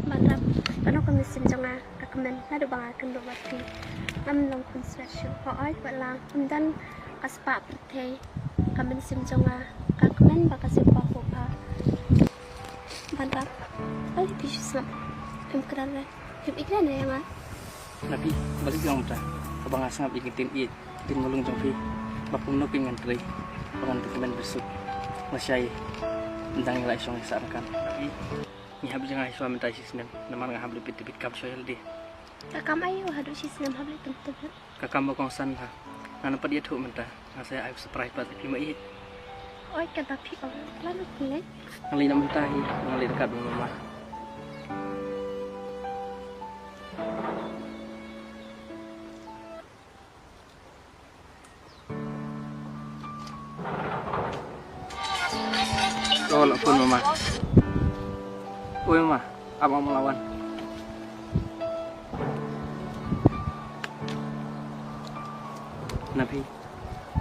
Mantap. Ano kung misin nga recommend na do bang akan do bati. Am long construction ko ay wala. Dan kaspa pate. Kami misin nga recommend ba kasi pa ko pa. Mantap. Ay bisis na. Kran na. Iklan na yang Nabi balik yang muda. Abang asal bikin tim i. Tim ngulung jompi. Bapung no pingan tri. Pangan teman besuk. Masyai. Tentang nilai song sarankan. Nabi ni habis jangan iswa mentai sistem. Naman nga habis pit kap soil di. Kakam ayo hadu sistem habis tentu. Kakam bakong san ha. Nana pa dia tu mentah. Saya ayuh surprise pat pima i. Oi kata pi ko. Lalu kulay. Ngali na mentahi. Ngali dekat rumah. Tolak pun mama. Oi mama, abang melawan. Nabi,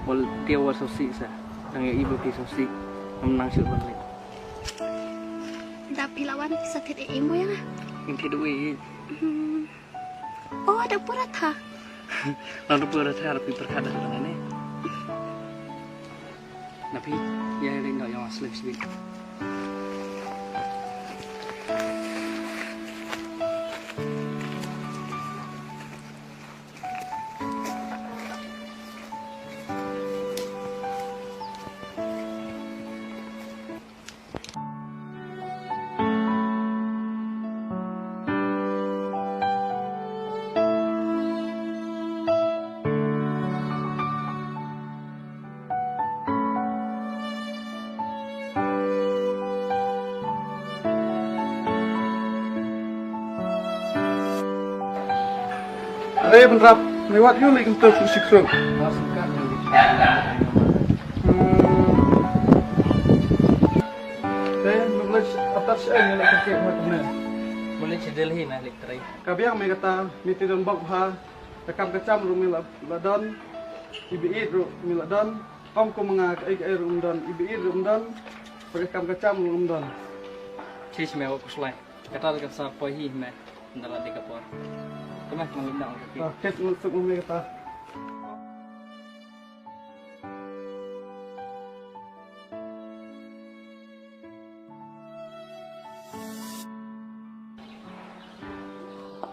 bol dia war sosi sa, nang ibu pi sosi, menang sih balik. Tapi lawan bisa tidak imo ya nga. Inti duit. Oh ada purata. Lalu pura saya harus berkada dengan ini. Nabi, ya rindu yang asli sih. Hey, bentrap, lewat yuk lagi untuk fisik so. Boleh atas yang lagi kek macam Boleh cedel hi na elektrik. Kabiang may kata miti don bag ha, takam kacam ru miladon, ibiid ru miladon, om ko mga kaig ru umdon, ibiid ru umdon, pagkam kacam ru umdon. Cis me aku selai. Kata dekat sa pohi me ndala de kapor. Kemah malindang kaki. Ket masuk may kata.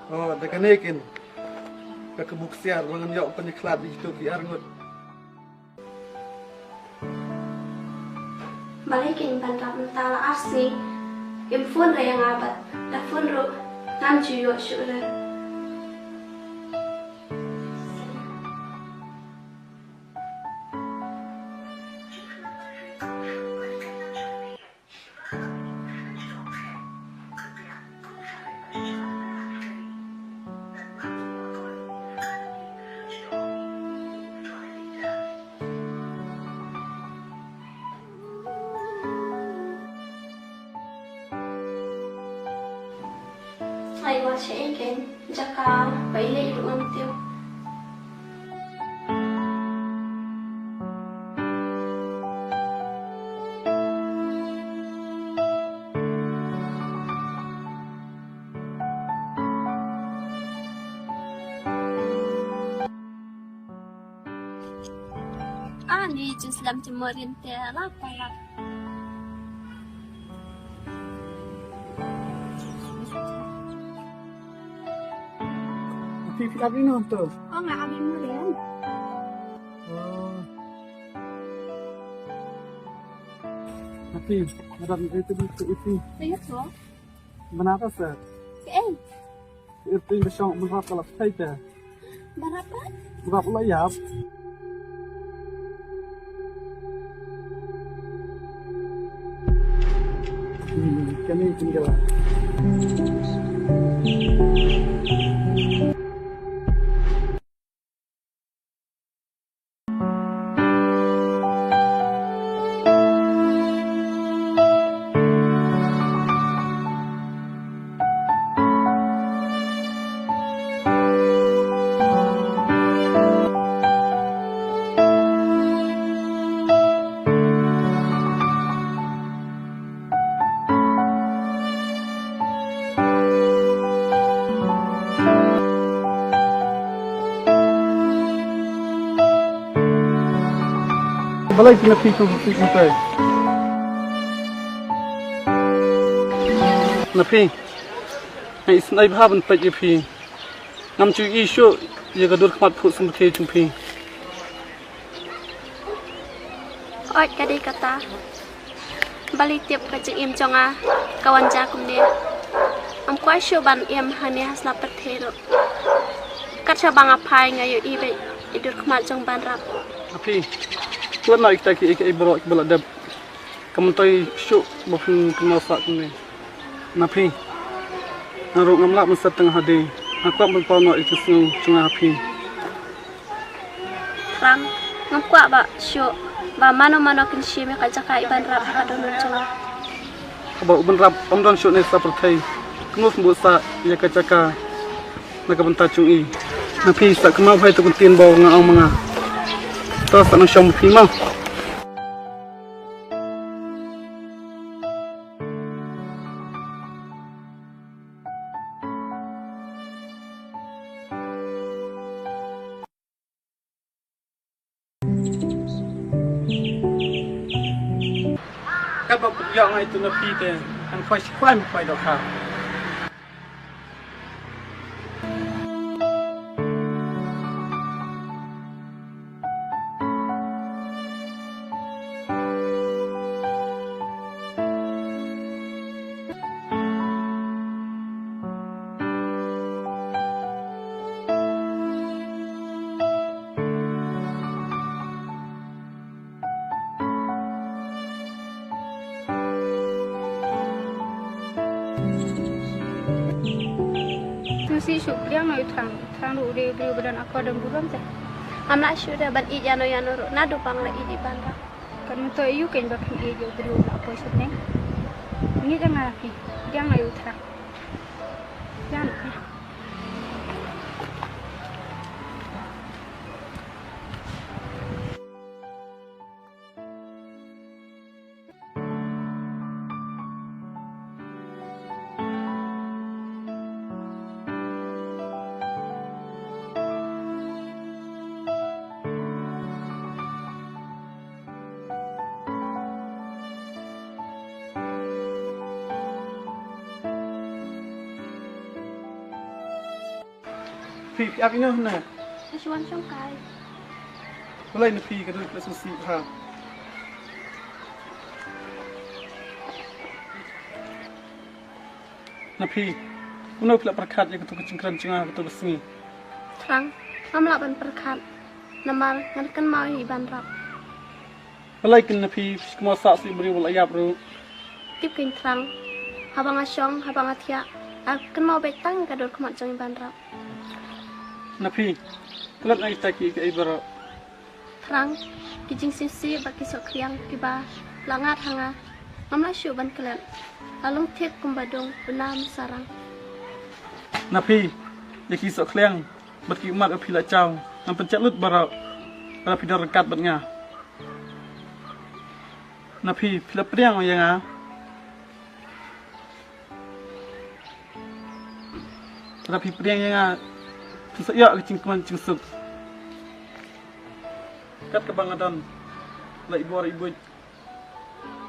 Oh, dekanikin. Kakabuksiar, mga nyaw panyaklat dito ki Arngot. Balikin bantap mentala asli. Infon yang abad. Dafun ru nanju yo syukur. Ay, siya ikin. Jaka, pailay doon tiyo. Ni just lam timorin tela pala. Pipi lagi nonton. Oh, nga kami mo rin. Oh. Tapi, madam itu itu. Saya to. Benapa sir? Eh, Itu yang besok berapa lah saja. berapa? Berapa lah ya? Kami tinggal. balai kena pi chung si mutai na pi ai snai bhaban pa ji pi ngam chu I shu ye ga dur khmat phu sum the chung pi oi kadi kata balik tiap ka je im jonga kawan ja kumne am kwai shu ban em hane hasna pathero kat cha bang aphai ngayo I be idur khmat jong ban rap na pi tuan na ikta ki ek ibro ik bala dab kamuntai shu bafun kena sa kumne na pi naru ngamla masat tengah hadi aku pun pau nak itu sung cunga pi rang ngam kwa ba shu ba mano kin shi me ka jaka iban rap ka don jonga aba uban rap amdan shu ne sa perthai kunus bu sa ya ka jaka na ka banta chung I na pi sa kemau hai tu tin bau nga ang mga to sa nang shom pi mau các bạn dọn ngay từ nó phi thì anh phải khoai một vài đầu khảo si syuk liang noi thang ru de brio badan aku ada buram teh amla shu da ban I yano ro nadu pang la I di ban rap kan to iu ken ba kan e jo brio la po sut neng ni jangan lagi liang noi thang yang phi ap ino na chuan chong kai balai na phi ka du la su si ha na phi uno pla prakhat ya ka tu chingkran chinga ka tu singi rang amla ban perkhat namar ngan kan mau I ban rap balai kin na phi kemo sa si bri wal ayap ru tip kin rang habang asyong habang athia kan mau betang ka dor khmat jong ban rap na phi kulat na ita ki ka ibara rang kijing sisi baki sok kriang kiba langat hanga amla shu ban kelat alung thet kumbadong benam sarang na phi ya ki so kleng bat ki mat api la chau nam pencet lut bara bara pi dar kat bat nga na phi phila priang ya nga bara pi priang ya nga bisa ya ke cingkuman cingsuk kat ke bangadan la ibu ar ibu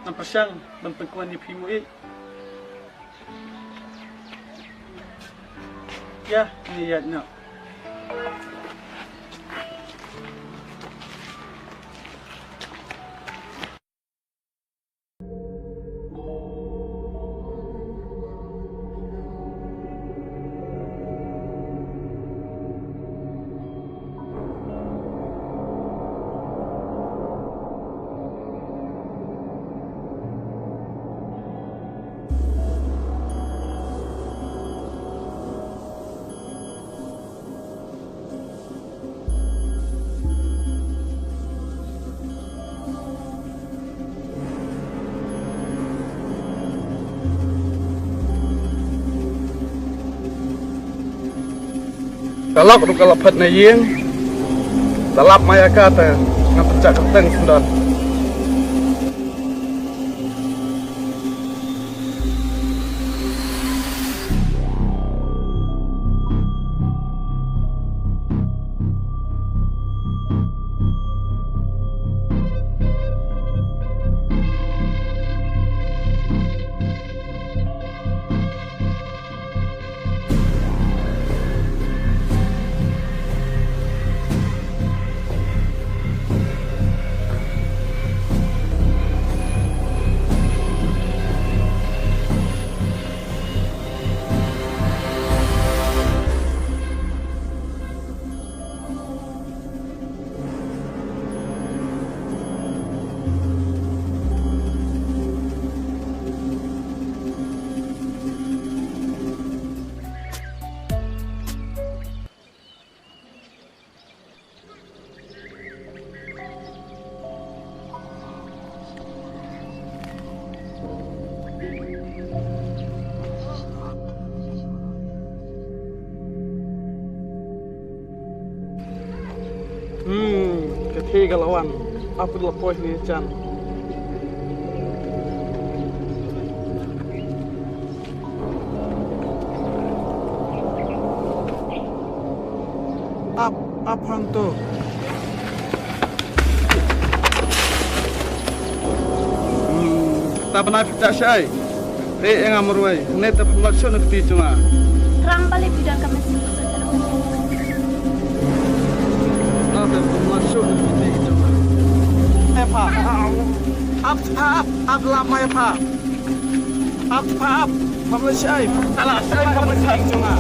nam persyang dan pengkuan ni pimu ya ni ya nak Kalau kalau pet na yeng, dalap maya kata ngap pencak keteng sundan. Ketigalawan. Apa lepoh ni Chan? Apa hantu? Tak pernah kita syai. Yang amruai. Net tak pernah syai nak cuma. Terang balik bidang kami semua saudara. Tak pernah syai nak cuma. Apa? Apa lama apa? Apa? Pernah syai. Salah syai pernah syai cuma.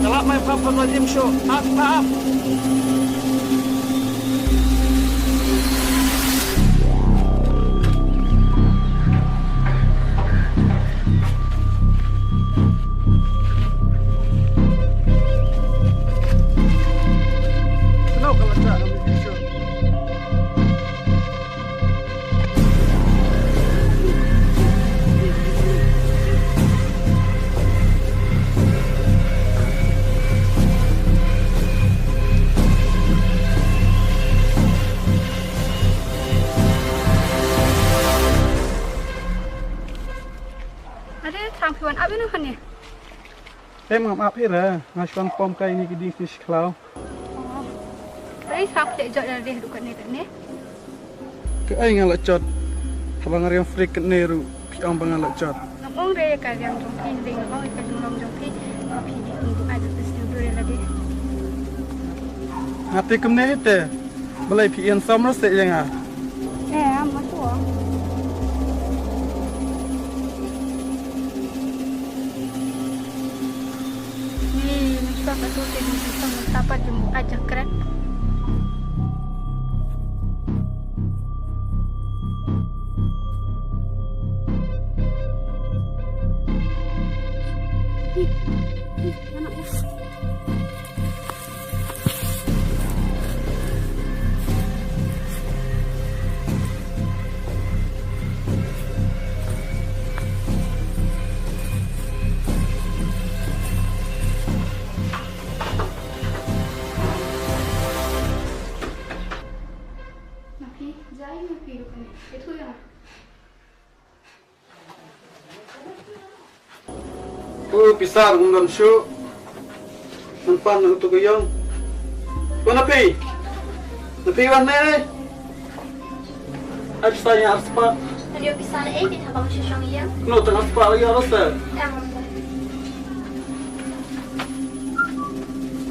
Kalau mai papa lazim show, apa? Kenapa kalau tak ambil show? Ada terang piwan apa ni kan ni? Maaf lah, ngasuan pom kai ni gidi fish klau. Tadi terang tak jauh dari dia dekat ni tak ni? Ke ai ngalak cot. Abang ariam freak ni ru, piang bang ngalak cot. Ngomong dia kalian jompi, dia ngomong ikan jompi jompi, tapi dia tunggu ada sesuatu dia lagi. Hati kem ni te. Balai pian samar se yang ah. Masuk. Apa tu dia bisa mendapat jumpa aja keren. Itu yang Pisar ngam show. Nampan untuk kuyang. Napi warna ni. Apa saya harus pak? Tadi aku bisa di habang syusyong iya. No tengah pak lagi harus tak?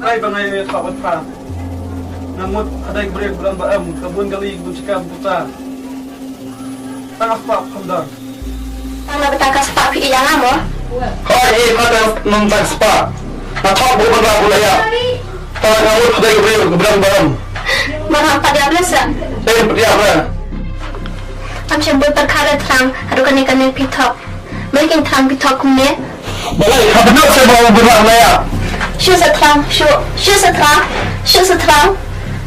Ay bangay pak pat. Namut ada yang beri bulan baam kebun gali buncika buta. Tengah pak kandar. Tama betakas pak pi yang amo. Hai pada nonton spa. Apa bukan apa ya? Kalau kamu ada yang beri bulan baam. Marah pada ablasa. Seperti apa? Am syambul perkara terang adukan ikan pitok. Mungkin terang pitok kumne. Boleh, apa nak saya bawa bulan ya? Shu seterang.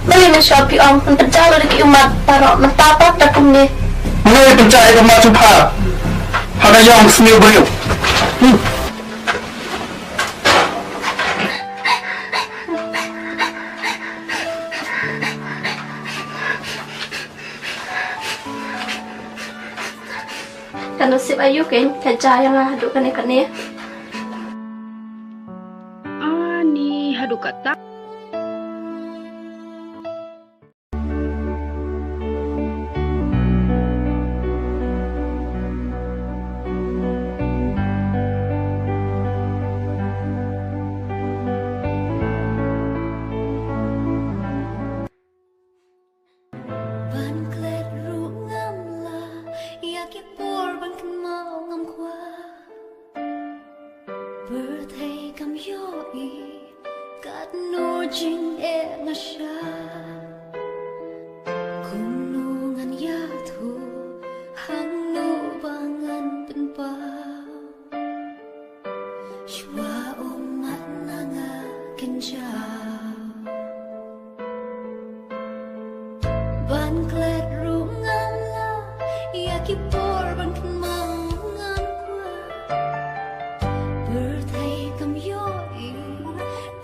Beli mensyuapi om menperjala di umat para mentapak tak kumne. Mulai pencari rumah cepat. Ada yang seni beri. Kan nasib ayu kan kerja yang adukan ikan ni. ni hadu kata. Jing e ngasha kunungan yatu hanu bangan penpa shwa umat nanga kenja ban klet rungam la yaki por ban kemangan kwa berthai kam yoi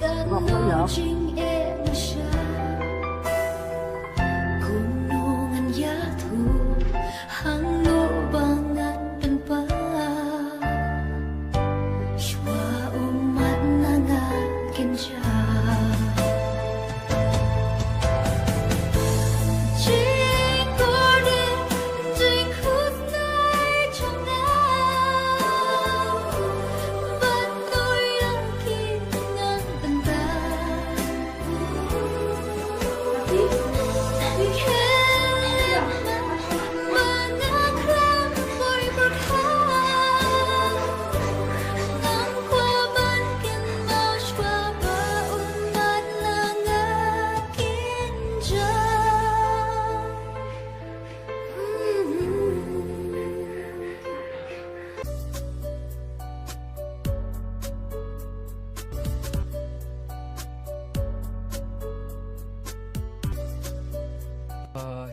kan jing e ngasha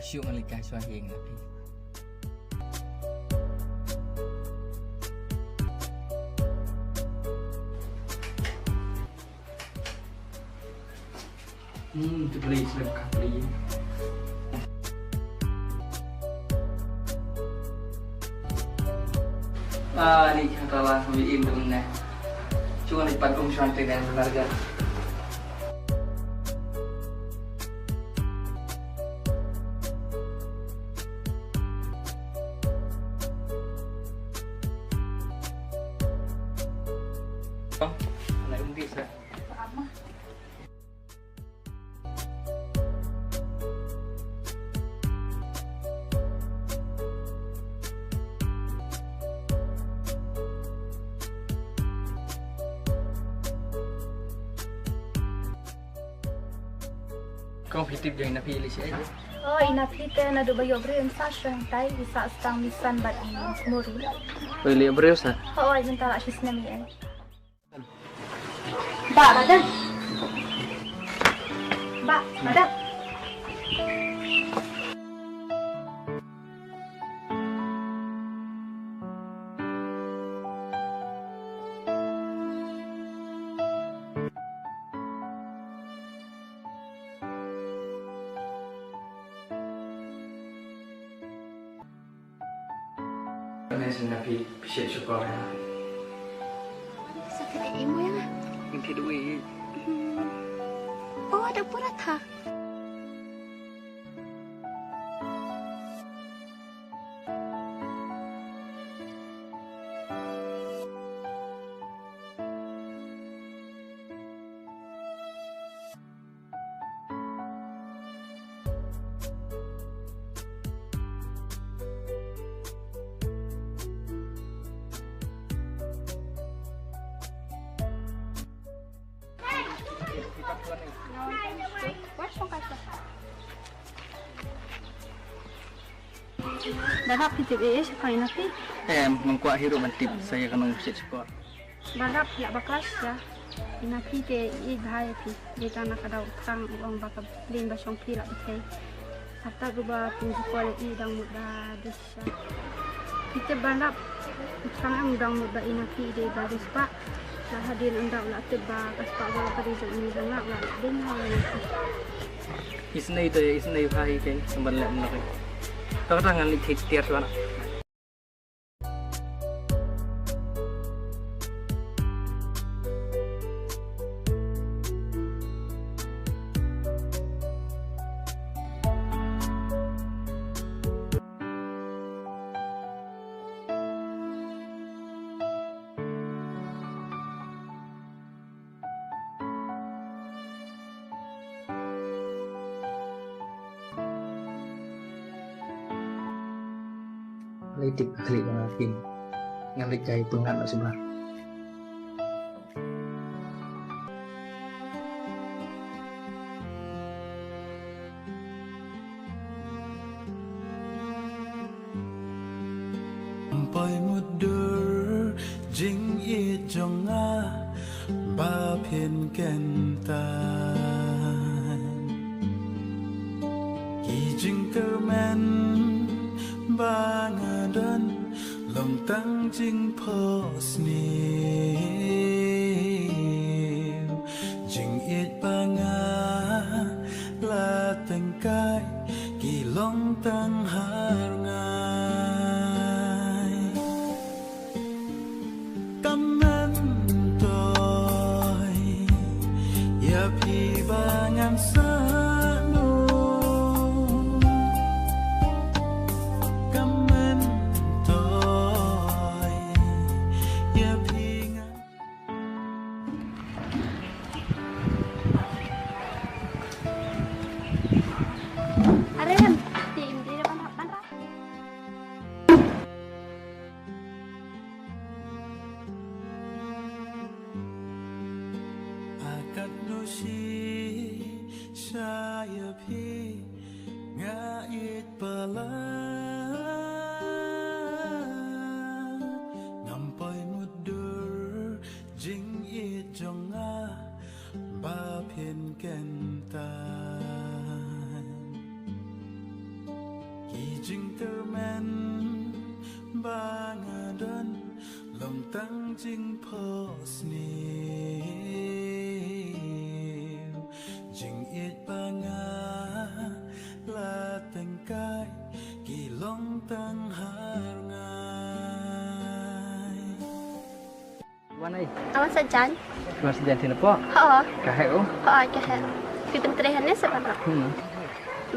syuk ngalikai suah hing na pi tu beli sudah beli ni katalah biin temennya cuma lipat suan dengan harga Anak undi sa. Kau fitip jangan nak pilih siapa? Oh, inapite na do bayo bre sa tay isa stang misan bat muri. Pilih beriau sa. Oh, ay tala sis na mi ay. Ba, madam. Ba, madam. Ini senapi pisau syukur. Sakit ibu ya? Inti duit. Oh, ada purata. Darap pitip siapa inapi? Mengkuat hirup bantip saya kena pisau syukur. Darap ya bakas ya. Inapi te I bahaya pi. Di tanah kadau tang uang bakal lin basong pila betai. Hatta guba pinju kuala I dang muda desa. Kita bandap tang am dang muda inapi de bagus pak. Lah hadir anda ulah teba kaspa wala kadi ini dangak ulah dengar. Isnai hai kai semban lek nak. Kau tangan likit tiar suana. Litik klik ngakin ngalikai pengan sebar. Sampai mudur jing I jonga ba phiền ken tan Ki jing cơ men ba ngà đơn lòng tăng jing po snew jing it ba ngà la teng kai kỳ long tăng har ngai kamen tôi ya pi ba ngàn sa saya pi ngait pala ngampai mudur jing I jonga ba phiền ken tan chính tơ men ba ngà đơn lòng tăng chính phô sni chính ít ba ngà là tình cai kỳ lòng tăng har ngai Wan ai, Awan sajan. luar sejan tin po. Ha, Kaheo. ha ke ha. Pi pentrehannya sebenarnya.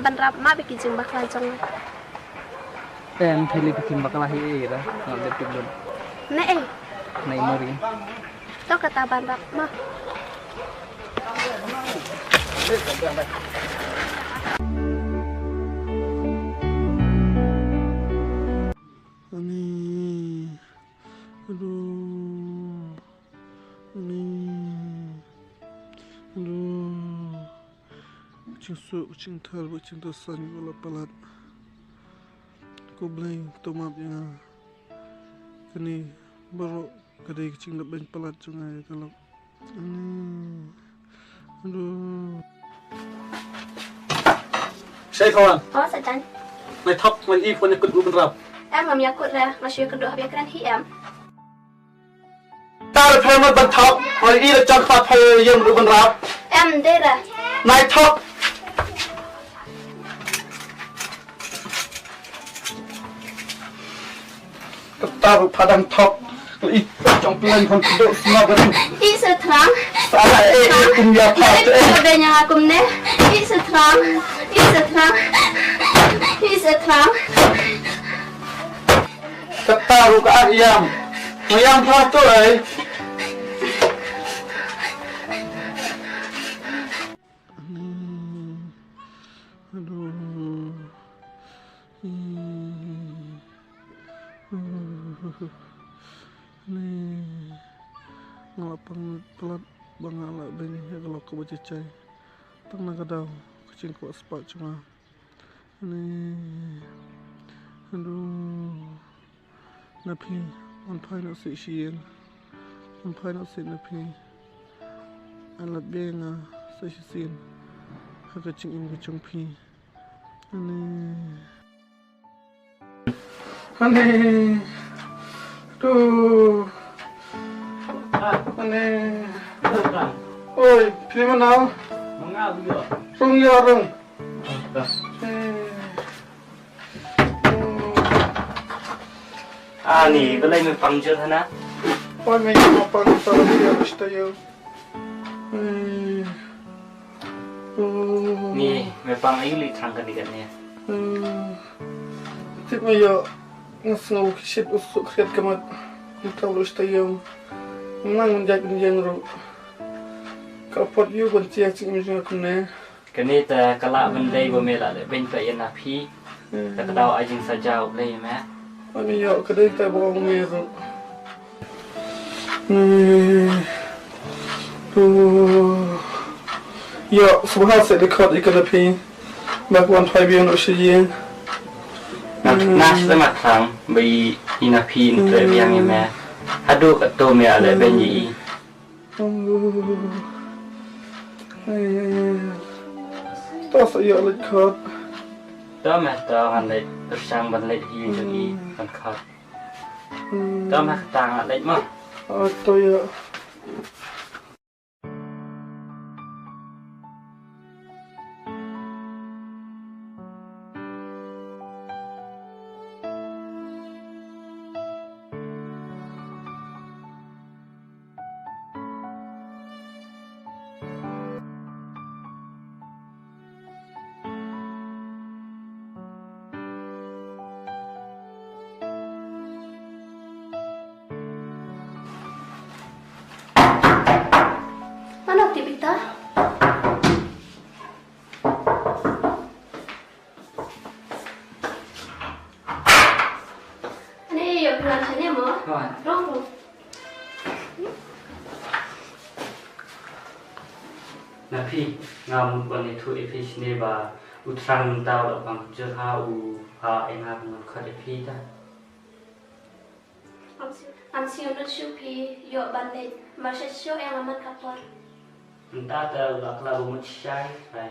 Ban rap ma bikin jumlah langsung. Em pilih bikin bakal lahir dah. Ngambil tidur. Nek Nai mori. to kata ban rap ma. Ani, aduh, kucing su, kucing thal, kucing tosan, bola pelat. Kau beli tomat yang kini baru kadai kucing nak banyak pelat sungai kalau. Aduh. Saya kawan, Oh sajan. naik top lagi punya kedua berap. Em ngam yakut ra, masih kedua habis keren hi em. Tahu pernah bertop lagi dah cakap apa yang berap. Em deh ra. Naik top. Taruh padang top lagi trong pelan kon duduk semua beri. I setrang. Salah punya part Udah yang aku ne. I setrang. I setrang. I setrang. Taruh ke ayam. Ayam satu Ngelapang pelat bangala beni kalau kau bercecai. Tengah kadau kucing kuat sepak cuma. Aduh. Napi, on pai nak si sian. On pai nak si napi. Alat benga si sian. Kucing ini kucing pi. Aneh. Tuh. Aneh. Oi, pilih mana? Mengal juga. Rung ya rung. Ni belai memang je sana. Oi, macam apa kita dia mesti ya. Ni memang ayu li terangkan dikannya. Tip mayo ngasnau kishit usuk kriat kamat. Kita ulus tayam. Menang menjadi yang ru. Kapot yu kunci acing macam aku ne. Kini ta kalak bendai bomela le ben pa yana phi. Ta kadau ajing sajau le ma. Kami yo kedai tak bawa meru. Yo, subhan se dekat ikan api. Bakwan pai biar nak sih. Nas sama tang bi ina phi entre yang ma. Adu kat to me ale ben yi. Tas yo dekat. Ta ma ta han le tersang ban le yi jadi kan khat. Ta ma tang le ma. Atau ya. Mana aktivitas? Ini yuk keluar sini mau. Rong. Napi ngam ban itu efis ne ba utrang tau bang jerha u ha enga ngon khat efi ta. Amsi untuk syupi yuk bandit. Masih syuk yang aman kapor. Entah ta la kla bu mut shai rai.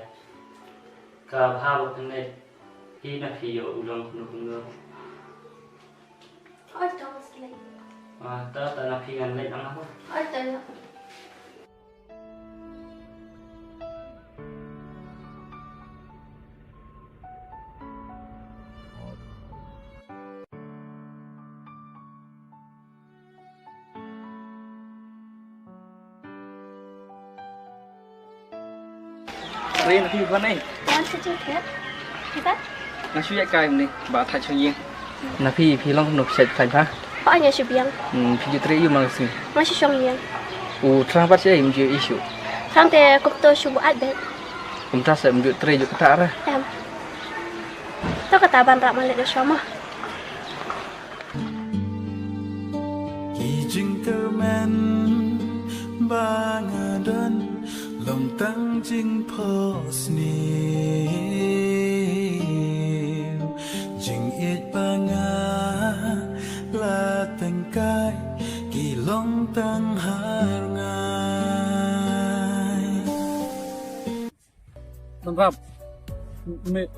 Ka bha bu ne na piyo ulang kuno. Oi, dong sekali. Ta na pingan lek ang ako. Oi, dong. Re na piyo kan ai. Yang sejuket. Kita? Na shu ya kai ni ba tha chung yin. Na pi long nok set sai pha. Họ nhà chụp biếng, Pi ju tre yu mang sing. mà chỉ xong biếng. U tra pat se im ju issue. Thằng tè cũng tôi chụp ảnh đấy, Kum tra se im ju tre ju kata ra. em. Tôi kata ban rap malah dah sama. Kijing termen bangadan lòng tăng jing posnew jing it banga la tang kai ki long tăng har ngai Benrap.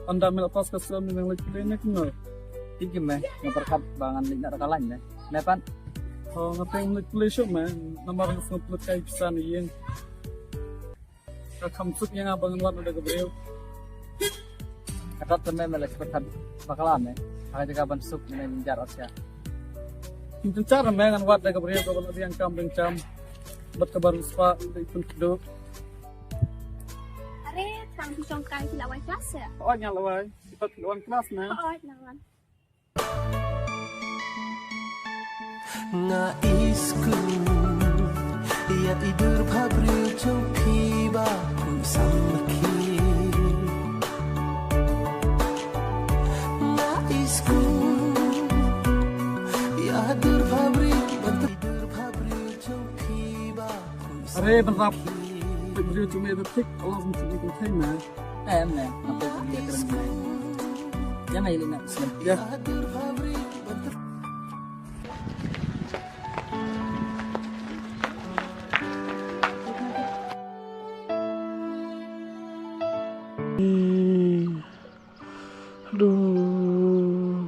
Anda melepas kesem yang lagi ini kena. Tinggi me ngaperkat bangan lek nak kalan ne. Nepan Oh, ngapain lagi show man? Nama harus ngupload kayak bisa nih yang. Kamsuk yang abang luar udah kebreu. katat me melek perkat bakalan ne. Aga jaga ban suk ne minjar asya. Kita cara mengan wat udah kebreu kalau yang kambing cam. Buat kabar spa itu kedua. Are, thằng đi trong cái thì là quay class à? Oh, nyala wai. Kita keluar kelas nah. Oi, nawan. nga isku ya tidur pabri jumpi baku samaki nga isku ya tidur pabri jumpi baku Are benrap. Kebreu cuma itu tik. Allah mesti dikunci nah. Em ne ngape dia keren ne. Ya mai lek nak sen. Ya. Aduh.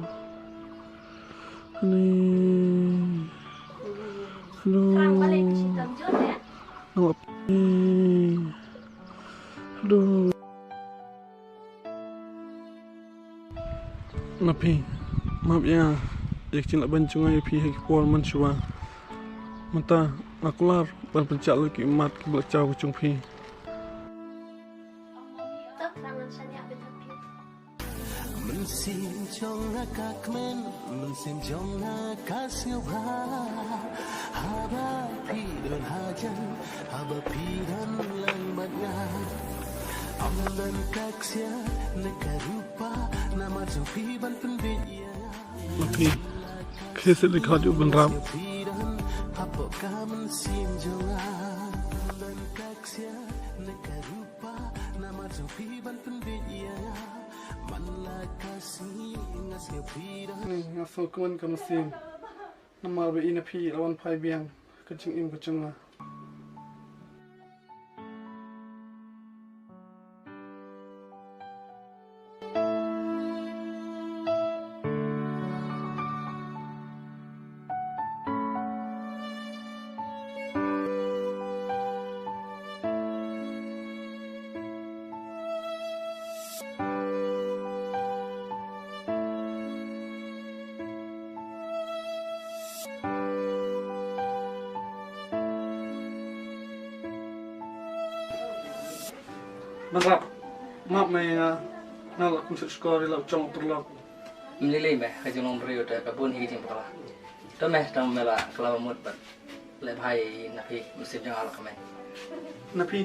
Thằng balik ke situ jom ya. Aduh. Napi, maaf ya. Yakin nak bancung ayo pihak kual mansua. Mata akular ban pencak lagi mat ke belakang kucung pi. Tất rằng saya ni abis tapi. mình xin chong na kakmen mình xin chong na kasih haba pi dan hajan haba pi dan lang badna amdan kaksia nekarupa nama jupi ban pendiya Napi, kese lihat juga benrap. pi dan apa kamen sin jonga amdan kaksia nekarupa nama jupi ban pendiya manla kasih ngasih pi dan Ni asal kawan kamu sim. Nama be ina pi lawan pai biang kecing im kecing lah. Benrap, maaf me nalak kusuk sekolah lau cong terlak. Mlilei me ka jong brio ta ka bun hi jing pala. To me tang mela kala mut bat. Le bhai na pi musim jang ala kame. Napi,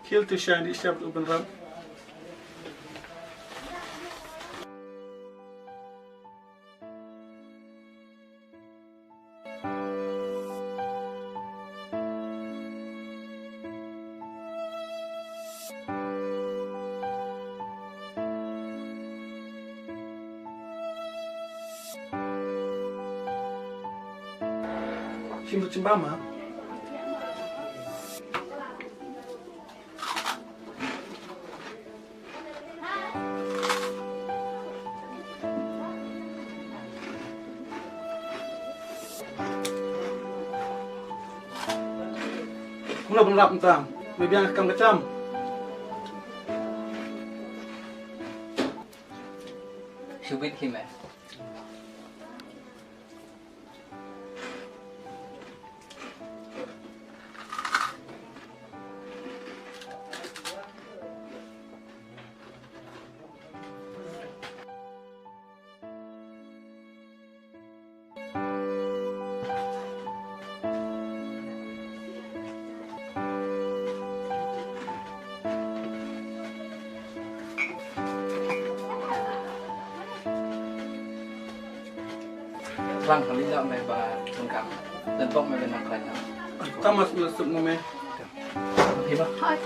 kiel tu syah di siap tu benrap. Sing cimbama. lo benrap entang. Bibiang kam kecam. Subit kime. Rang kami lah mereka lengkap dan bok mereka nak kerja. Tamas melesuk ngome. Hebat. Hot,